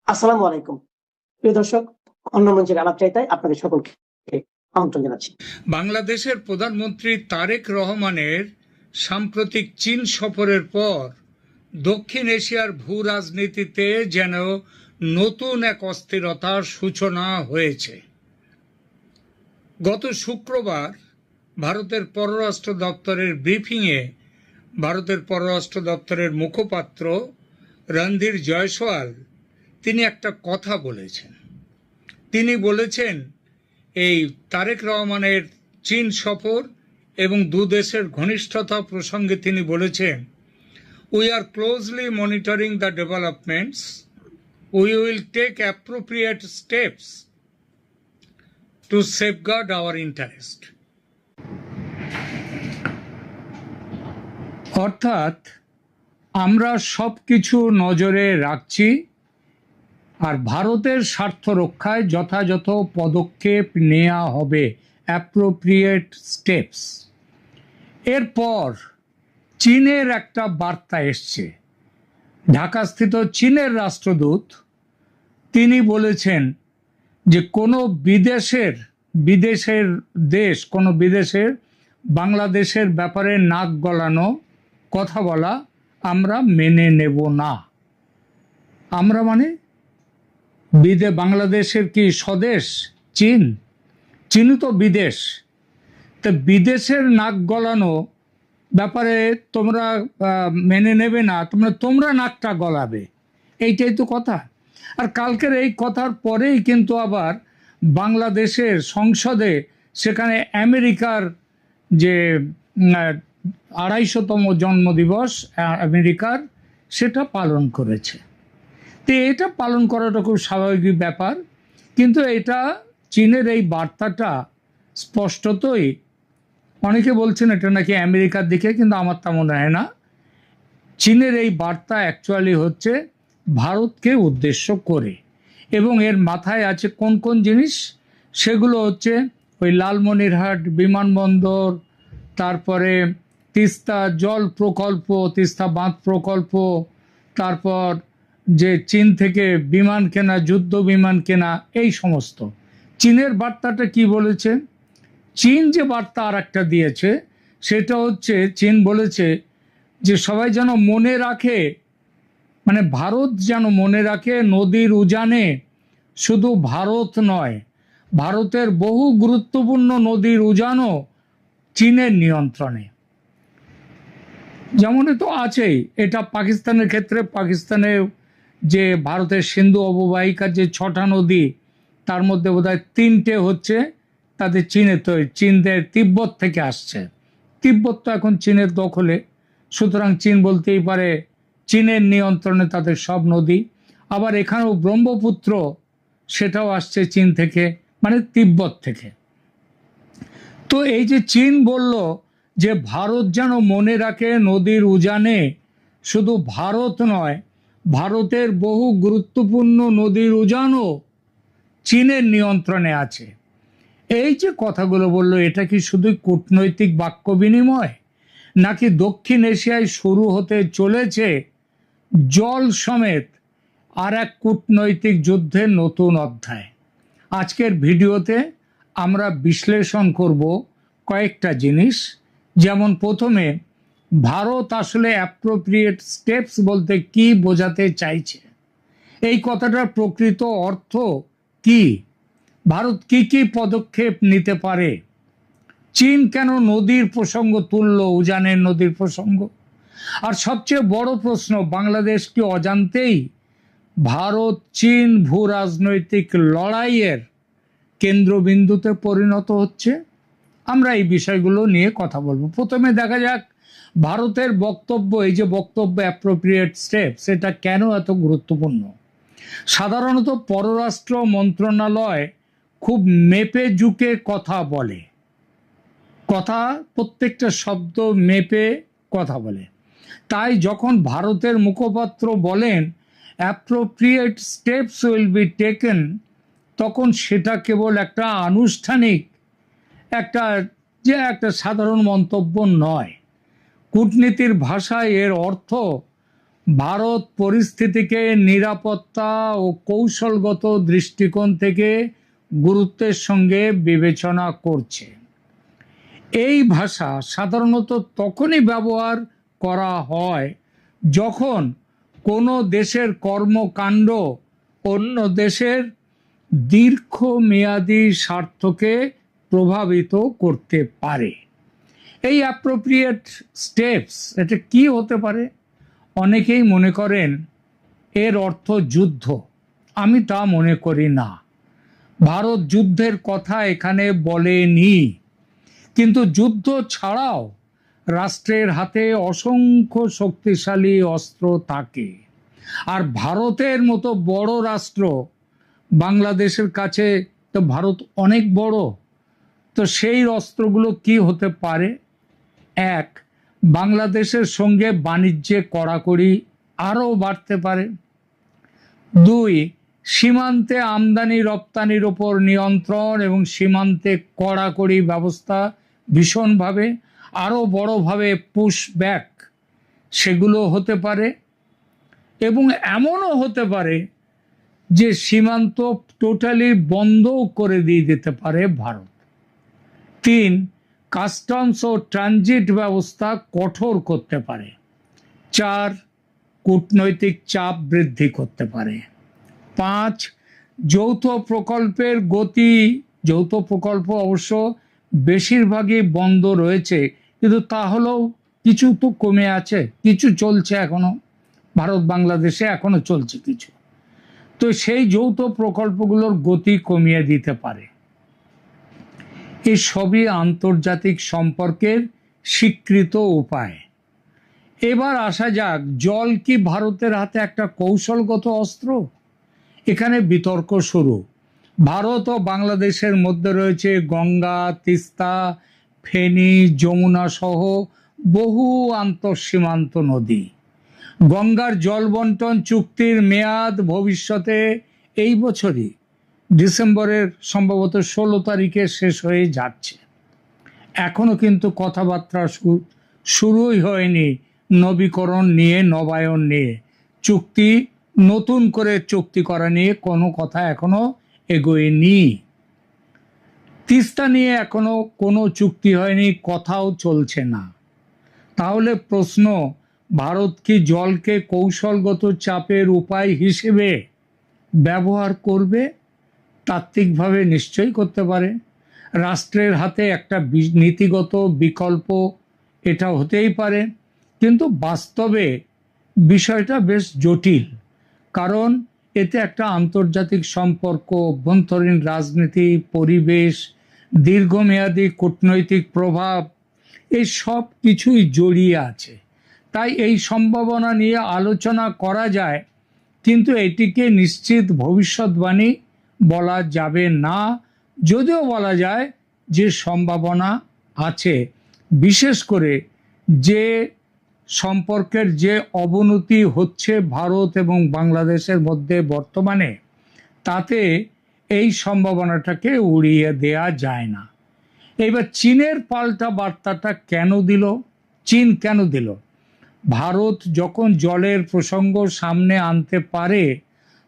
আসসালামু আলাইকুম। প্রিয় দর্শক, অন্য মঞ্চের আলাপচারিতায় আপনাদের সকলকে আমন্ত্রণ জানাচ্ছি। বাংলাদেশের প্রধানমন্ত্রী তারেক রহমানের সাম্প্রতিক চীন সফরের পর দক্ষিণ এশিয়ার ভূ রাজনীতিতে যেন নতুন এক অস্থিরতার সূচনা হয়েছে। গত শুক্রবার ভারতের পররাষ্ট্র দপ্তরের ব্রিফিংয়ে ভারতের পররাষ্ট্র দপ্তরের মুখপাত্র রণধীর জয়সওয়াল তিনি একটা কথা বলেছেন। তিনি বলেছেন এই তারেক রহমানের চীন সফর এবং দু দেশের ঘনিষ্ঠতা প্রসঙ্গে তিনি বলেছেন, we are closely monitoring the developments, we will take appropriate steps to safeguard our interest. অর্থাৎ আমরা সব কিছু নজরে রাখছি আর ভারতের স্বার্থ রক্ষায় যথাযথ পদক্ষেপ নেওয়া হবে, অ্যাপ্রোপ্রিয়েট স্টেপস। এরপর চীনের একটা বার্তা এসছে। ঢাকাস্থিত চীনের রাষ্ট্রদূত তিনি বলেছেন যে কোনো বিদেশের বাংলাদেশের ব্যাপারে নাক গলানো কথা বলা আমরা মেনে নেব না। আমরা মানে বাংলাদেশের কি স্বদেশ চীন? চীনই তো বিদেশ। তো বিদেশের নাক গলানো ব্যাপারে তোমরা মেনে নেবে না, তোমরা নাকটা গলাবে, এইটাই তো কথা। আর কালকের এই কথার পরেই কিন্তু আবার বাংলাদেশের সংসদে সেখানে আমেরিকার যে ২৫০তম জন্মদিবস আমেরিকার, সেটা পালন করেছে। তো এটা পালন করাটা খুব স্বাভাবিক ব্যাপার, কিন্তু এটা চীনের এই বার্তাটা স্পষ্টতই, অনেকে বলছেন এটা নাকি আমেরিকার দিকে, কিন্তু আমার তা মনে হয় না। চীনের এই বার্তা অ্যাকচুয়ালি হচ্ছে ভারতকে উদ্দেশ্য করে, এবং এর মাথায় আছে কোন কোন জিনিস, সেগুলো হচ্ছে ওই লালমনিরহাট বিমানবন্দর, তারপরে তিস্তা জল প্রকল্প, তিস্তা বাঁধ প্রকল্প, তারপর যে চীন থেকে বিমান কেনা, যুদ্ধ বিমান কেনা, এই সমস্ত। চীনের বার্তাটা কি বলেছে? চীন যে বার্তা আর একটা দিয়েছে সেটা হচ্ছে, চীন বলেছে যে সবাই যেন মনে রাখে, মানে ভারত যেন মনে রাখে নদীর উজানে শুধু ভারত নয়, ভারতের বহু গুরুত্বপূর্ণ নদীর উজানও চীনের নিয়ন্ত্রণে। যেমন তো আছেই, এটা পাকিস্তানের ক্ষেত্রে, পাকিস্তানে যে ভারতের সিন্ধু অববাহিকার যে 6টা নদী, তার মধ্যে বোধহয় 3টে হচ্ছে তাদের চীনের তিব্বত থেকে আসছে। তিব্বত তো এখন চীনের দখলে, সুতরাং চীন বলতেই পারে চীনের নিয়ন্ত্রণে তাদের সব নদী। আবার এখানেও ব্রহ্মপুত্র, সেটাও আসছে চীন থেকে, মানে তিব্বত থেকে। তো এই যে চীন বলল যে ভারত যেন মনে রাখে নদীর উজানে শুধু ভারত নয়, ভারতের বহু গুরুত্বপূর্ণ নদীর উজানও চীনের নিয়ন্ত্রণে আছে। এই যে কথাগুলো বললো, এটা কি শুধু কূটনৈতিক বাক্য বিনিময়, নাকি দক্ষিণ এশিয়ায় শুরু হতে চলেছে জল সমেত আর এক কূটনৈতিক যুদ্ধের নতুন অধ্যায়? আজকের ভিডিওতে আমরা বিশ্লেষণ করব কয়েকটা জিনিস। যেমন প্রথমে, ভারত আসলে অ্যাপ্রোপ্রিয়েট স্টেপস বলতে কি বোঝাতে চাইছে, এই কথাটার প্রকৃত অর্থ কি, ভারত কি কি পদক্ষেপ নিতে পারে, চীন কেন নদীর প্রসঙ্গ তুলল, উজানের নদীর প্রসঙ্গ, আর সবচেয়ে বড় প্রশ্ন, বাংলাদেশ কি অজান্তেই ভারত চীন ভূ রাজনৈতিক লড়াইয়ের কেন্দ্রবিন্দুতে পরিণত হচ্ছে? আমরা এই বিষয়গুলো নিয়ে কথা বলবো। প্রথমে দেখা যাক ভারতের বক্তব্য, এই যে বক্তব্য অ্যাপ্রোপ্রিয়েট স্টেপ, সেটা কেন এত গুরুত্বপূর্ণ। সাধারণত পররাষ্ট্র মন্ত্রণালয় খুব মেপে ঝুঁকে কথা বলে, প্রত্যেকটা শব্দ মেপে কথা বলে। তাই যখন ভারতের মুখপাত্র বলেন appropriate steps will be taken, তখন সেটা কেবল একটা আনুষ্ঠানিক একটা সাধারণ মন্তব্য নয়। কূটনীতির ভাষায় এর অর্থ ভারত পরিস্থিতিকে নিরাপত্তা ও কৌশলগত দৃষ্টিকোণ থেকে গুরুত্বের সঙ্গে বিবেচনা করছে। এই ভাষা সাধারণত তখনই ব্যবহার করা হয় যখন কোনো দেশের কর্মকাণ্ড অন্য দেশের দীর্ঘমেয়াদী স্বার্থকে প্রভাবিত করতে পারে। এই অ্যাপ্রোপ্রিয়েট স্টেপস এটা কি হতে পারে? অনেকেই মনে করেন এর অর্থ যুদ্ধ। আমি তা মনে করি না। ভারত যুদ্ধের কথা এখানে বলেনি, কিন্তু যুদ্ধ ছাড়াও রাষ্ট্রের হাতে অসংখ্য শক্তিশালী অস্ত্র থাকে। আর ভারতের মতো বড় রাষ্ট্র, বাংলাদেশের কাছে তো ভারত অনেক বড়, তো সেই অস্ত্রগুলো কি হতে পারে? এক, বাংলাদেশের সঙ্গে বাণিজ্যে কড়াকড়ি আরও বাড়তে পারে। দুই, সীমান্তে আমদানি রপ্তানির ওপর নিয়ন্ত্রণ এবং সীমান্তে কড়াকড়ি ব্যবস্থা ভীষণভাবে আরও বড়ভাবে পুশব্যাক সেগুলো হতে পারে। এবং এমনও হতে পারে যে সীমান্ত টোটালি বন্ধ করে দিয়ে দিতে পারে ভারত। তিন, কাস্টমস ও ট্রানজিট ব্যবস্থা কঠোর করতে পারে। চার, কূটনৈতিক চাপ বৃদ্ধি করতে পারে। পাঁচ, যৌথ প্রকল্পের গতি, যৌথ প্রকল্প অবশ্য বেশিরভাগই বন্ধ রয়েছে, কিন্তু তাহলেও কিছু তো কমে আছে, কিছু চলছে এখনো, ভারত বাংলাদেশে এখনো চলছে কিছু, তো সেই যৌথ প্রকল্পগুলোর গতি কমিয়ে দিতে পারে। এই সবই আন্তর্জাতিক সম্পর্কের স্বীকৃত উপায়। এবার আসা যাক, জল কি ভারতের হাতে একটা কৌশলগত অস্ত্র? এখানে বিতর্ক শুরু। ভারত ও বাংলাদেশের মধ্যে রয়েছে গঙ্গা, তিস্তা, ফেনী, যমুনা সহ বহু আন্তঃসীমান্ত নদী। গঙ্গার জল বন্টন চুক্তির মেয়াদ ভবিষ্যতে এই বছরই ডিসেম্বরের সম্ভবত 16 তারিখে শেষ হয়ে যাচ্ছে। এখনো কিন্তু কথাবার্তা শুরুই হয়নি নবীকরণ নিয়ে, নবায়ন নিয়ে, চুক্তি নতুন করে চুক্তি করা নিয়ে কোনো কথা এখনো এগোয়নি। তিস্তা নিয়ে এখনো কোনো চুক্তি হয়নি, কথাও চলছে না। তাহলে প্রশ্ন, ভারত কি জলকে কৌশলগত চাপের উপায় হিসেবে ব্যবহার করবে? তাত্ত্বিকভাবে নিশ্চয়ই করতে পারে। রাষ্ট্রের হাতে একটা নীতিগত বিকল্প এটা হতেই পারে, কিন্তু বাস্তবে বিষয়টা বেশ জটিল, কারণ এতে একটা আন্তর্জাতিক সম্পর্ক, অভ্যন্তরীণ রাজনীতি, পরিবেশ, দীর্ঘমেয়াদী কূটনৈতিক প্রভাব, এই সব কিছুই জড়িয়ে আছে। তাই এই সম্ভাবনা নিয়ে আলোচনা করা যায়, কিন্তু এটিকে নিশ্চিত ভবিষ্যৎবাণী বলা যাবে না। যদিও বলা যায় যে সম্ভাবনা আছে, বিশেষ করে যে সম্পর্কের যে অবনতি হচ্ছে ভারত এবং বাংলাদেশের মধ্যে বর্তমানে, তাতে এই সম্ভাবনাটাকে উড়িয়ে দেয়া যায় না। এবার চীনের পাল্টা বার্তাটা কেন দিল? চীন কেন দিল? ভারত যখন জলের প্রসঙ্গ সামনে আনতে পারে,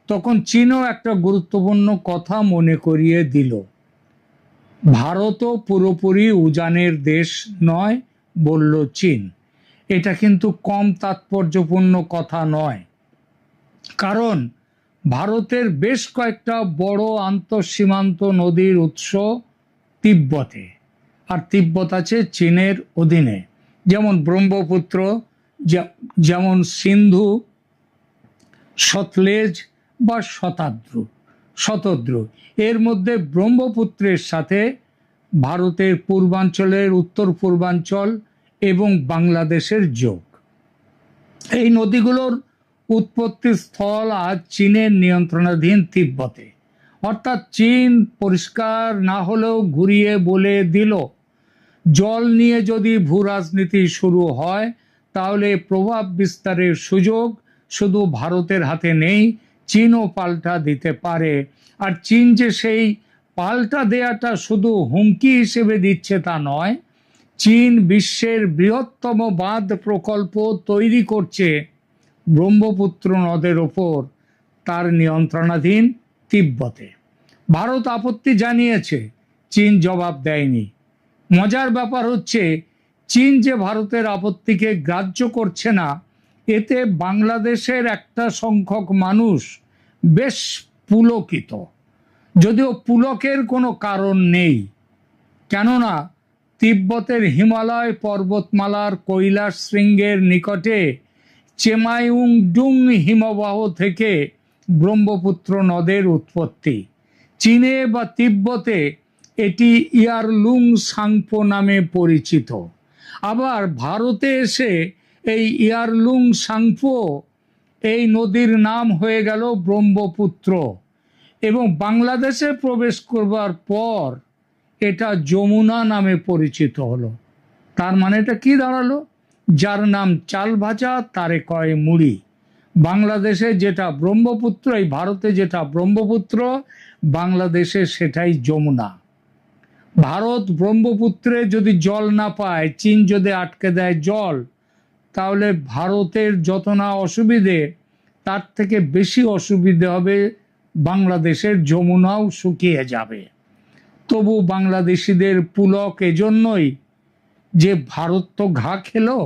তখন চীনও একটা গুরুত্বপূর্ণ কথা মনে করিয়ে দিল। ভারতও পুরোপুরি উজানের দেশ নয় বলল চীন। এটা কিন্তু কম তাৎপর্যপূর্ণ কথা নয়, কারণ ভারতের বেশ কয়েকটা বড় আন্তঃসীমান্ত নদীর উৎস তিব্বতে, আর তিব্বত আছে চীনের অধীনে, যেমন ব্রহ্মপুত্র, যেমন সিন্ধু, সতলেজ বা শতদ্রু। এর মধ্যে ব্রহ্মপুত্রের সাথে ভারতের পূর্বাঞ্চলের, উত্তর পূর্বাঞ্চল এবং বাংলাদেশের যোগ। এই নদীগুলোর উৎপত্তি স্থল আজ চীনের নিয়ন্ত্রণাধীন তিব্বতে। অর্থাৎ চীন পরিষ্কার না হলেও ঘুরিয়ে বলে দিল, জল নিয়ে যদি ভূ রাজনীতি শুরু হয়, তাহলে প্রভাব বিস্তারের সুযোগ শুধু ভারতের হাতে নেই, চীনও পাল্টা দিতে পারে। আর চীন যে সেই পাল্টা দেয়াটা শুধু হুমকি হিসেবে দিচ্ছে তা নয়, চীন বিশ্বের বৃহত্তম বাঁধ প্রকল্প তৈরি করছে ব্রহ্মপুত্র নদের ওপর তার নিয়ন্ত্রণাধীন তিব্বতে। ভারত আপত্তি জানিয়েছে, চীন জবাব দেয়নি। মজার ব্যাপার হচ্ছে, চীন যে ভারতের আপত্তিকে গ্রাহ্য করছে না, এতে বাংলাদেশের একটা সংখ্যক মানুষ বেশ পুলকিত। যদিও পুলকের কোনো কারণ নেই, কেননা তিব্বতের হিমালয় পর্বতমালার কৈলাস শৃঙ্গের নিকটে চেমাইউংডুং হিমবাহ থেকে ব্রহ্মপুত্র নদের উৎপত্তি। চীনে বা তিব্বতে এটি ইয়ারলুং সাংপো নামে পরিচিত। আবার ভারতে এসে এই ইয়ারলুং সাংপো এই নদীর নাম হয়ে গেল ব্রহ্মপুত্র, এবং বাংলাদেশে প্রবেশ করবার পর এটা যমুনা নামে পরিচিত হলো। তার মানেটা কি দাঁড়ালো? যার নাম চাল ভাজা তারে কয় মুড়ি। বাংলাদেশে যেটা ব্রহ্মপুত্র, এই ভারতে যেটা ব্রহ্মপুত্র, বাংলাদেশে সেটাই যমুনা। ভারত ব্রহ্মপুত্রে যদি জল না পায়, চীন যদি আটকে দেয় জল, তাহলে ভারতের যত না অসুবিধে, তার থেকে বেশি অসুবিধে হবে বাংলাদেশের যমুনাও শুকিয়ে যাবে। তবু বাংলাদেশিদের পুলক এজন্যই যে ভারত তো ঘা খেলো,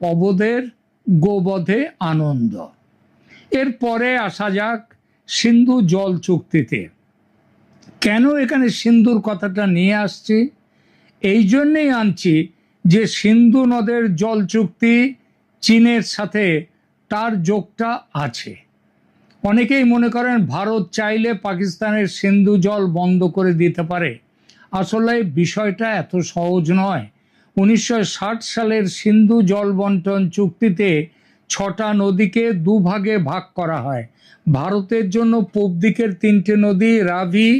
অবধের গোবধে আনন্দ। এরপরে আসা যাক সিন্ধু জল চুক্তিতে। কেন এখানে সিন্ধুর কথাটা নিয়ে আসছি? এই জন্যেই আনছি যে সিন্ধু নদের জল চুক্তি চীনের সাথে তার যোগটা আছে। অনেকেই মনে করেন ভারত চাইলে পাকিস্তানের সিন্ধু জল বন্ধ করে দিতে পারে। আসলে বিষয়টা এত সহজ নয়। 1960 সালের সিন্ধু জল বন্টন চুক্তিতে 6টা নদীকে দুভাগে ভাগ করা হয়। ভারতের জন্য পূব দিকের 3টে নদী, রাভি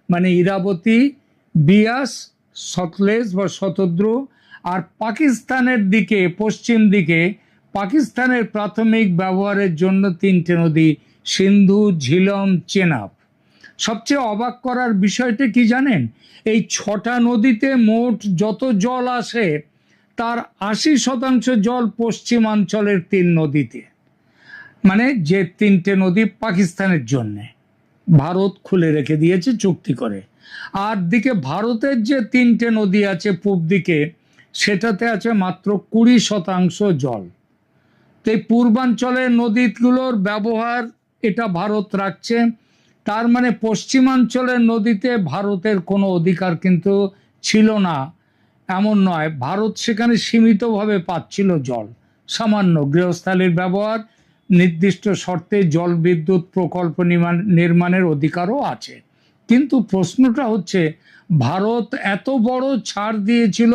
মানে ইরাবতী, বিয়াস সতলেজ বা শতদ্রু, আর পাকিস্তানের দিকে পশ্চিম দিকে পাকিস্তানের প্রাথমিক ব্যবহারের জন্য 3টে নদী, সিন্ধু, ঝিলম, চেনাব। সবচেয়ে অবাক করার বিষয়টা কি জানেন? এই 6টা নদীতে মোট যত জল আসে তার 80% জল পশ্চিমাঞ্চলের 3 নদীতে, মানে যে 3টে নদী পাকিস্তানের জন্যে ভারত খুলে রেখে দিয়েছে চুক্তি করে। আর দিকে ভারতের যে 3টে নদী আছে পূব দিকে, সেটাতে আছে মাত্র 20% জল। তো এই পূর্বাঞ্চলের নদীগুলোর ব্যবহার এটা ভারত রাখছে। তার মানে পশ্চিমাঞ্চলের নদীতে ভারতের কোনো অধিকার কিন্তু ছিল না এমন নয়। ভারত সেখানে সীমিতভাবে পাচ্ছিল জল, সামান্য গৃহস্থালির ব্যবহার, নির্দিষ্ট শর্তে জল বিদ্যুৎ প্রকল্প নির্মাণের অধিকারও আছে। কিন্তু প্রশ্নটা হচ্ছে, ভারত এত বড় ছাড় দিয়েছিল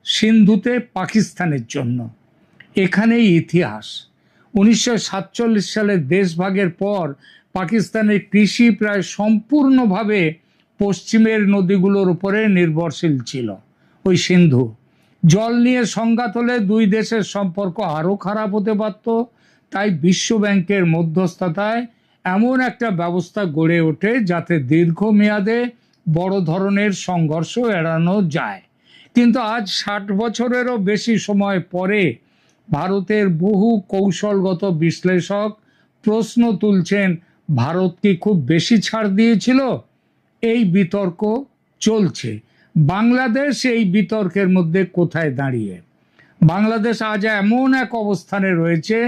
সিন্ধুতে পাকিস্তানের জন্য। এখানেই ইতিহাস। 1947 সালের দেশভাগের পর পাকিস্তানের কৃষি প্রায় সম্পূর্ণভাবে পশ্চিমের নদীগুলোর উপরে নির্ভরশীল ছিল। ওই সিন্ধু জল নিয়ে সংঘাত হলে দুই দেশের সম্পর্ক আরও খারাপ হতে পারত। তাই বিশ্ব ব্যাংকের মধ্যস্থতায় এমন একটা ব্যবস্থা গড়ে ওঠে যাতে দীর্ঘমেয়াদে বড় ধরনের সংঘর্ষ এড়ানো যায়। কিন্তু আজ 60 বছরেরও বেশি সময় পরে ভারতের বহু কৌশলগত বিশ্লেষক প্রশ্ন তুলছেন, ভারত কি খুব বেশি ছাড় দিয়েছিল? এই বিতর্ক চলছে। বাংলাদেশ এই বিতর্কের মধ্যে কোথায় দাঁড়িয়ে? বাংলাদেশ আজ এমন এক অবস্থানে রয়েছে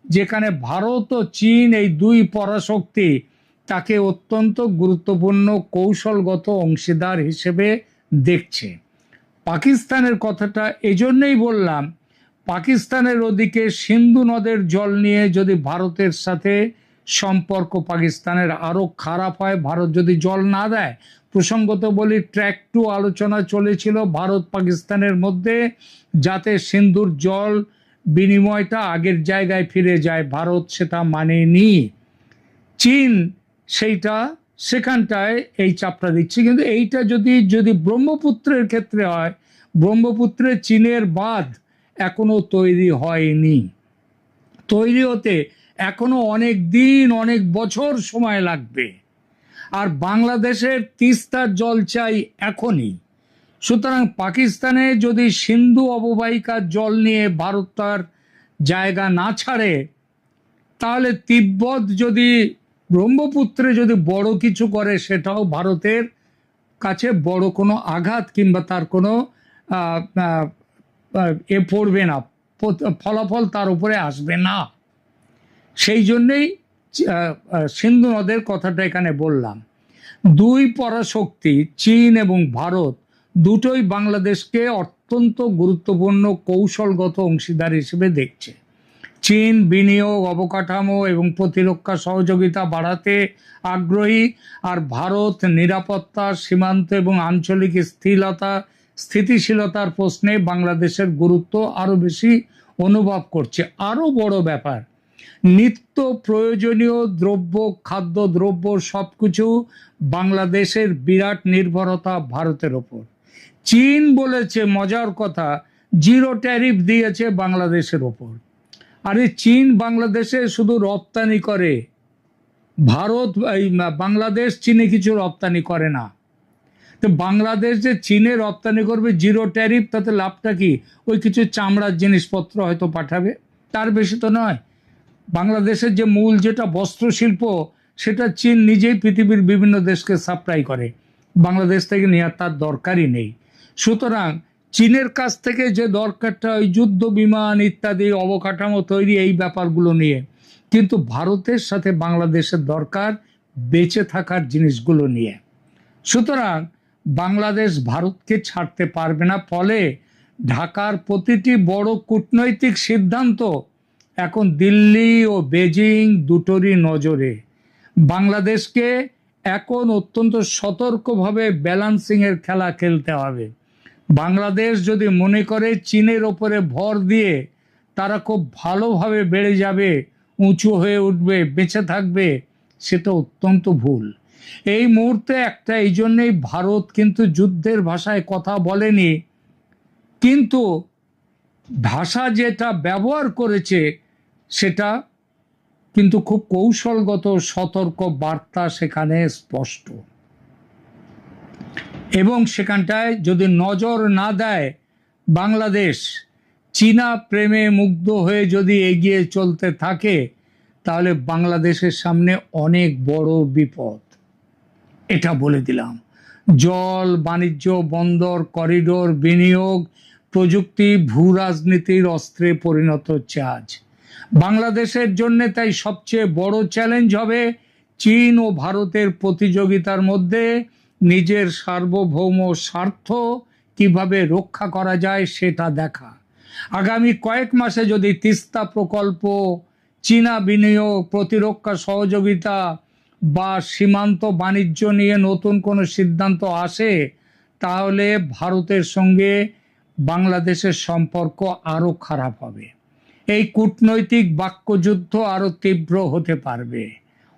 যেখানে ভারত ও চীন, এই দুই পরাশক্তি, তাকে অত্যন্ত গুরুত্বপূর্ণ কৌশলগত অংশীদার হিসেবে দেখছে। পাকিস্তানের কথাটা এজন্যই বললাম, পাকিস্তানের ওদিকে সিন্ধু নদের জল নিয়ে যদি ভারতের সাথে সম্পর্ক পাকিস্তানের আরও খারাপ হয়, ভারত যদি জল না দেয়। প্রসঙ্গত বলি, ট্র্যাক 2 আলোচনা চলেছিল ভারত পাকিস্তানের মধ্যে, যাতে সিন্ধুর জল বিনিময়টা আগের জায়গায় ফিরে যায়। ভারত সেটা মানেনি। চীন সেইটা সেখানটায় এই চাপটা দিচ্ছে। কিন্তু এইটা যদি ব্রহ্মপুত্রের ক্ষেত্রে হয়, ব্রহ্মপুত্রে চীনের বাঁধ এখনো তৈরি হয়নি। তৈরি হতে এখনো অনেক দিন, অনেক বছর সময় লাগবে। আর বাংলাদেশের তিস্তার জল চাই এখনই। সুতরাং পাকিস্তানে যদি সিন্ধু অববাহিকার জল নিয়ে ভারত তার জায়গা না ছাড়ে, তাহলে তিব্বত যদি ব্রহ্মপুত্রে যদি বড় কিছু করে, সেটাও ভারতের কাছে বড় কোনো আঘাত কিংবা তার কোনো পড়বে না, ফলাফল তার উপরে আসবে না। সেই জন্যেই সিন্ধু নদের কথাটা এখানে বললাম। দুই পরাশক্তি চীন এবং ভারত দুটোই বাংলাদেশকে অত্যন্ত গুরুত্বপূর্ণ কৌশলগত অংশীদার হিসেবে দেখছে। চীন বিনিয়োগ, অবকাঠামো এবং প্রতিরক্ষা সহযোগিতা বাড়াতে আগ্রহী, আর ভারত নিরাপত্তা, সীমান্ত এবং আঞ্চলিক স্থিতিশীলতার প্রশ্নে বাংলাদেশের গুরুত্ব আরো বেশি অনুভব করছে। আরো বড় ব্যাপার, নিত্য প্রয়োজনীয় দ্রব্য, খাদ্যদ্রব্য সবকিছু বাংলাদেশের বিরাট নির্ভরতা ভারতের ওপর। চীন বলেছে, মজার কথা, 0 ট্যারিফ দিয়েছে বাংলাদেশের ওপর। আরে চীন বাংলাদেশে শুধু রপ্তানি করে, বাংলাদেশ চীনে কিছু রপ্তানি করে না। তো বাংলাদেশ যে চীনে রপ্তানি করবে 0 ট্যারিফ, তাতে লাভটা কি? ওই কিছু চামড়ার জিনিসপত্র হয়তো পাঠাবে, তার বেশি তো নয়। বাংলাদেশের যে মূল যেটা বস্ত্র শিল্প, সেটা চীন নিজেই পৃথিবীর বিভিন্ন দেশকে সাপ্লাই করে, বাংলাদেশ থেকে নেওয়ার তার দরকারই নেই। সুতরাং চীনের কাছ থেকে যে দরকারটা ওই যুদ্ধ বিমান ইত্যাদি অবকাঠামো তৈরি, এই ব্যাপারগুলো নিয়ে, কিন্তু ভারতের সাথে বাংলাদেশের দরকার বেঁচে থাকার জিনিসগুলো নিয়ে। সুতরাং বাংলাদেশ ভারতকে ছাড়তে পারবে না। ফলে ঢাকার প্রতিটি বড় কূটনৈতিক সিদ্ধান্ত এখন দিল্লি ও বেজিং দুটোরই নজরে। বাংলাদেশকে এখন অত্যন্ত সতর্কভাবে ব্যালান্সিংয়ের খেলা খেলতে হবে। বাংলাদেশ যদি মনে করে চীনের ওপরে ভর দিয়ে তারা খুব ভালোভাবে বেড়ে যাবে, উঁচু হয়ে উঠবে, বেঁচে থাকবে, সেটা অত্যন্ত ভুল। এই মুহূর্তে এই জন্যেই ভারত কিন্তু যুদ্ধের ভাষায় কথা বলেনি, কিন্তু ভাষা যেটা ব্যবহার করেছে সেটা কিন্তু খুব কৌশলগত সতর্ক বার্তা সেখানে স্পষ্ট। এবং সেখানটায় যদি নজর না দেয় বাংলাদেশ, চীনা প্রেমে মুগ্ধ হয়ে যদি এগিয়ে চলতে থাকে, তাহলে বাংলাদেশের সামনে অনেক বড় বিপদ, এটা বলে দিলাম। জল, বাণিজ্য, বন্দর, করিডোর, বিনিয়োগ, প্রযুক্তি ভূ রাজনীতির অস্ত্রে পরিণত হচ্ছে আজ বাংলাদেশের জন্য। তাই সবচেয়ে বড় চ্যালেঞ্জ হবে চীন ও ভারতের প্রতিযোগিতার মধ্যে নিজের সার্বভৌম স্বার্থ কিভাবে রক্ষা করা যায় সেটা দেখা। আগামী কয়েক মাসে যদি তিস্তা প্রকল্প, চীনা বিনিয়োগ, প্রতিরক্ষা সহযোগিতা বা সীমান্ত বাণিজ্য নিয়ে নতুন কোনো সিদ্ধান্ত আসে, তাহলে ভারতের সঙ্গে বাংলাদেশের সম্পর্ক আরো খারাপ হবে। এই কূটনৈতিক বাক্যযুদ্ধ আরো তীব্র হতে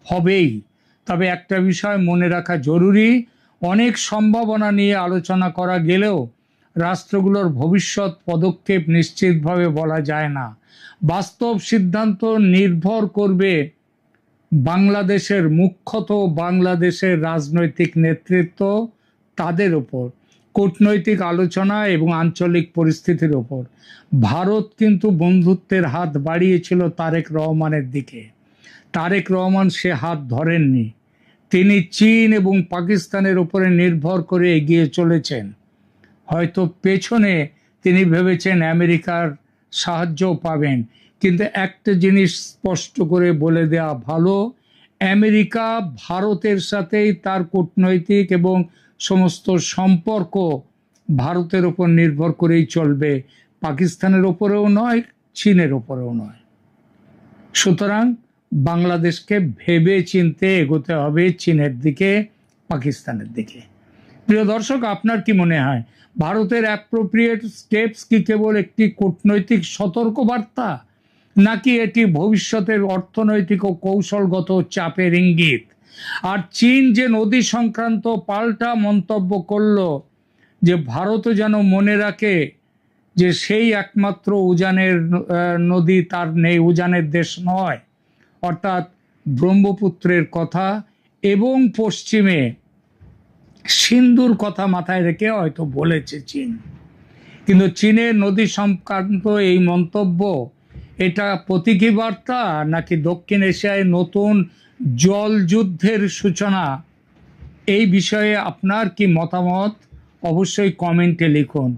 হবেই। তবে একটা বিষয় মনে রাখা জরুরি, অনেক সম্ভাবনা নিয়ে আলোচনা করা গেলেও রাষ্ট্রগুলোর ভবিষ্যৎ পদক্ষেপ নিশ্চিতভাবে বলা যায় না। বাস্তব সিদ্ধান্ত নির্ভর করবে বাংলাদেশের, মুখ্যত বাংলাদেশের রাজনৈতিক নেতৃত্ব, তাদের উপর, কূটনৈতিক আলোচনা এবং আঞ্চলিক পরিস্থিতির উপর। ভারত কিন্তু বন্ধুত্বের হাত বাড়িয়েছিল তারেক রহমানের দিকে। তারেক রহমান সে হাত ধরেননি। তিনি চীন এবং পাকিস্তানের উপরে নির্ভর করে এগিয়ে চলেছেন। হয়তো পেছনে তিনি ভেবেছেন আমেরিকার সাহায্যও পাবেন, কিন্তু একটা জিনিস স্পষ্ট করে বলে দেওয়া ভালো, আমেরিকা ভারতের সাথেই তার কূটনৈতিক এবং সমস্ত সম্পর্ক ভারতের উপর নির্ভর করেই চলবে, পাকিস্তানের ওপরেও নয়, চীনের ওপরেও নয়। সুতরাং বাংলাদেশকে ভেবে চিনতে এগোতে হবে চীনের দিকে, পাকিস্তানের দিকে। প্রিয় দর্শক, আপনার কি মনে হয় ভারতের অ্যাপ্রোপ্রিয়েট স্টেপস কি কেবল একটি কূটনৈতিক সতর্কবার্তা, নাকি এটি ভবিষ্যতের অর্থনৈতিক ও কৌশলগত চাপের ইঙ্গিত? আর চীন যে নদী সংক্রান্ত পাল্টা মন্তব্য করলো, যে ভারতও যেন মনে রাখে যে সেই একমাত্র উজানের নদী তার নেই, উজানের দেশ নয়, অর্থাৎ ব্রহ্মপুত্রের কথা এবং পশ্চিমে সিন্ধুর কথা মাথায় রেখে হয়তো বলেছে চীন। কিন্তু চীনের নদী সংক্রান্ত এই মন্তব্য এটা প্রতীকী বার্তা নাকি দক্ষিণ এশিয়ায় নতুন জল যুদ্ধের সূচনা? এই বিষয়ে আপনার কি মতামত অবশ্যই কমেন্টে লিখুন।